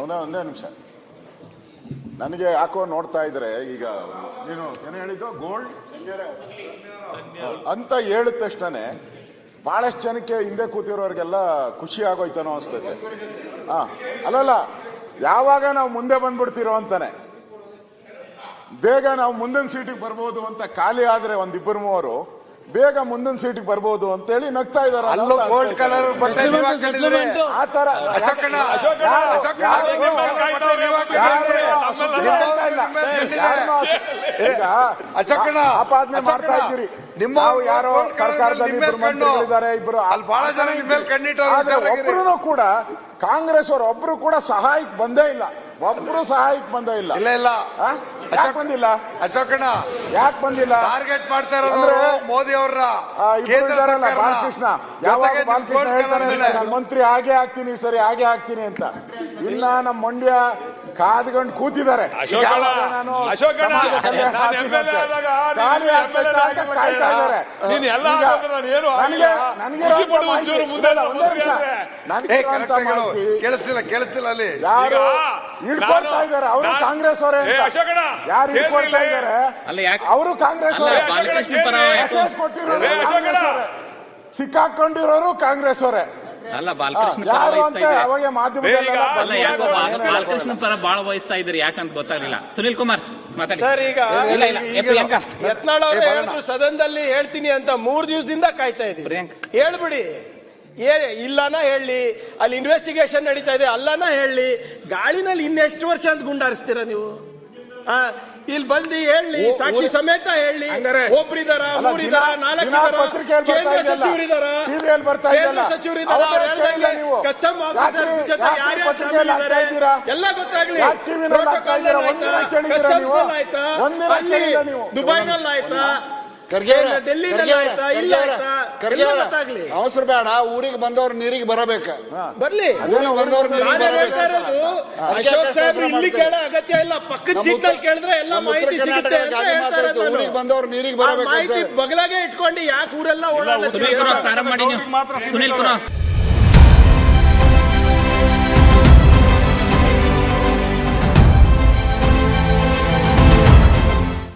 ಒಂದೇ ನಿಮಿಷ. ನನಗೆ ಯಾಕೋ ನೋಡ್ತಾ ಇದ್ರೆ ಈಗ ನೀನು ಏನು ಹೇಳಿದ್ದು ಗೋಲ್ಡ್ ಅಂತ ಹೇಳಿದ ತಕ್ಷಣನೇ ಬಹಳಷ್ಟು ಜನಕ್ಕೆ ಹಿಂದೆ ಕೂತಿರೋರಿಗೆಲ್ಲ ಖುಷಿ ಆಗೋಯ್ತಾನೋ ಅನಿಸ್ತೈತೆ. ಅಲ್ಲಲ್ಲ, ಯಾವಾಗ ನಾವು ಮುಂದೆ ಬಂದ್ಬಿಡ್ತಿರೋ ಅಂತಾನೆ, ಬೇಗ ನಾವು ಮುಂದಿನ ಸೀಟಿಗೆ ಬರ್ಬೋದು ಅಂತ ಖಾಲಿ ಆದ್ರೆ ಒಂದಿಬ್ಬರು ಮೂವರು ಬೇಗ ಮುಂದಿನ ಸೀಟಿಗೆ ಬರ್ಬೋದು ಅಂತ ಹೇಳಿ ನಗ್ತಾ ಇದಾರೆ. ಗೋಲ್ಡ್ ಕಲರ್ ಆತರ ಆಪಾದನೆ ಮಾಡ್ತಾ ಇದ್ದೀರಿ. ನಾವು ಯಾರೋ ಸರ್ಕಾರದಲ್ಲಿ ಮಂತ್ರಿಗಳಿದ್ದಾರೆ, ಇಬ್ಬರು ಅಲ್ಲಿ ಬಹಳ ಜನ ನಿಮ್ಮ ಮೇಲೆ ಕಣ್ಣಿಟ್ಟು ಒಬ್ರು ಕೂಡ ಕಾಂಗ್ರೆಸ್ ಅವರು ಒಬ್ರು ಕೂಡ ಸಹಾಯಕ್ಕೆ ಬಂದೇ ಇಲ್ಲ. ಒಬ್ರು ಸಹಾಯಕ್ಕೆ ಬಂದೇ ಇಲ್ಲ. ಇಲ್ಲ ಯಾಕೆ ಬಂದಿಲ್ಲ ಅಶೋಕಣ್ಣ? ಯಾಕೆ ಬಂದಿಲ್ಲ? ಟಾರ್ಗೆಟ್ ಮಾಡ್ತಾ ಇರೋದು ಮೋದಿ ಅವರ ಇದಾರಲ್ಲ ಬಾಲಕೃಷ್ಣ. ಯಾವಾಗ ಬಾಲಕೃಷ್ಣ ಹೇಳ್ತಾನೆ ನಾನು ಮಂತ್ರಿ ಹಾಗೆ ಆಗ್ತೀನಿ, ಸರಿ ಹಾಗೆ ಆಗ್ತೀನಿ ಅಂತ. ಇನ್ನ ನಮ್ಮ ಮಂಡ್ಯ ಕಾದ್ಕೊಂಡು ಕೂತಿದ್ದಾರೆ. ನಾನು ಕಾಯ್ತಾ ಇದ್ದಾರೆ. ಕೇಳಿಸ್ತಿಲ್ಲ ಅಲ್ಲಿ ಯಾರು ಹಿಡ್ಕೊಳ್ತಾ ಇದ್ದಾರೆ? ಅವರು ಕಾಂಗ್ರೆಸ್ ಅವರೇ. ಯಾರು ಹಿಡ್ಕೊಳ್ತಾ ಇದ್ದಾರೆ? ಅವರು ಕಾಂಗ್ರೆಸ್ ಅವರೇ. ಮೆಸೇಜ್ ಕೊಟ್ಟಿರೋರು ಕಾಂಗ್ರೆಸ್ ಅವರೇ, ಸಿಕ್ಕಾಕೊಂಡಿರೋರು ಕಾಂಗ್ರೆಸ್ ಅವರೇ. ಅಲ್ಲ ಬಾಲಕೃಷ್ಣ ಅವಾಗ ಬಾಲಕೃಷ್ಣ ಪರ ಬಾಳ ವಹಿಸ್ತಾ ಇದ್ರಿ, ಯಾಕಂತ ಗೊತ್ತಾಗ್ಲಿಲ್ಲ. ಸುನಿಲ್ ಕುಮಾರ್ ಮಾತಾಡಿ ಸರ್. ಈಗ ಯತ್ನಾಳ್ ಅವರು ಹೇಳಿದ್ರು ಸದನದಲ್ಲಿ ಹೇಳ್ತೀನಿ ಅಂತ 3 ದಿವಸದಿಂದ ಕಾಯ್ತಾ ಇದೀವಿ. ಹೇಳ್ಬಿಡಿ, ಇಲ್ಲನ ಹೇಳಿ. ಅಲ್ಲಿ ಇನ್ವೆಸ್ಟಿಗೇಷನ್ ನಡೀತಾ ಇದೆ, ಅಲ್ಲನ ಹೇಳಿ. ಗಾಳಿನಲ್ಲಿ ಇನ್ನೆಷ್ಟು ವರ್ಷ ಅಂತ ಗುಂಡಾರಿಸ್ತೀರಾ ನೀವು? ಇಲ್ಲಿ ಬಂದು ಹೇಳಿ, ಸಾಕ್ಷಿ ಸಮೇತ ಹೇಳಿ. ಒಬ್ರಿದಾರ, 3 ಇದಾರ, 4 ಇದಾರ, ಕೇಂದ್ರ ಸಚಿವರಿದಾರ, ಕೇಂದ್ರ ಸಚಿವರಿದಾರ, ಕಸ್ಟಮ್ ಆಫೀಸರ್ ಜೊತೆ ಯಾರ್ಯಾರು ಶಾಮೀಲಿದ್ದಾರೆ ಎಲ್ಲ ಗೊತ್ತಾಗ್ಲಿ. ಕಸ್ಟಮ್ಸ್ ಆಯ್ತಾ, ಅಲ್ಲಿ ದುಬೈನಲ್ಲಿ ಆಯ್ತಾ, ಡೆಲ್ಲಿನಲ್ಲಿ ಆಯ್ತಾ, ಇಲ್ಲ ಆಯ್ತಾ, ಗೊತ್ತಾಗ್ಲಿ. ಅವಸರ ಬೇಡ. ಊರಿಗೆ ಬಂದವ್ರು ನೀರಿಗೆ ಬರಬೇಕು, ಬರ್ಲಿ. ಅಶೋಕ್ ಸಾಹೇಬ್ರು ಇಲ್ಲಿ ಕೇಳೋ ಅಗತ್ಯ ಇಲ್ಲ, ಪಕ್ಕದ ಸೀಟ್ ನಲ್ಲಿ ಕೇಳಿದ್ರೆ ಎಲ್ಲ ಮಾಹಿತಿ ಸಿಗುತ್ತೆ. ಊರಿಗೆ ಬಂದವ್ರು ನೀರಿಗೆ ಬರಬೇಕು ಮಾಹಿತಿ ಬಗಲಾಗೆ ಇಟ್ಕೊಂಡು ಯಾಕೆ ಊರೆಲ್ಲ ಓಡಾಡ್ತಾರೆ? ಸುನಿಲ್ ಕುಮಾರ್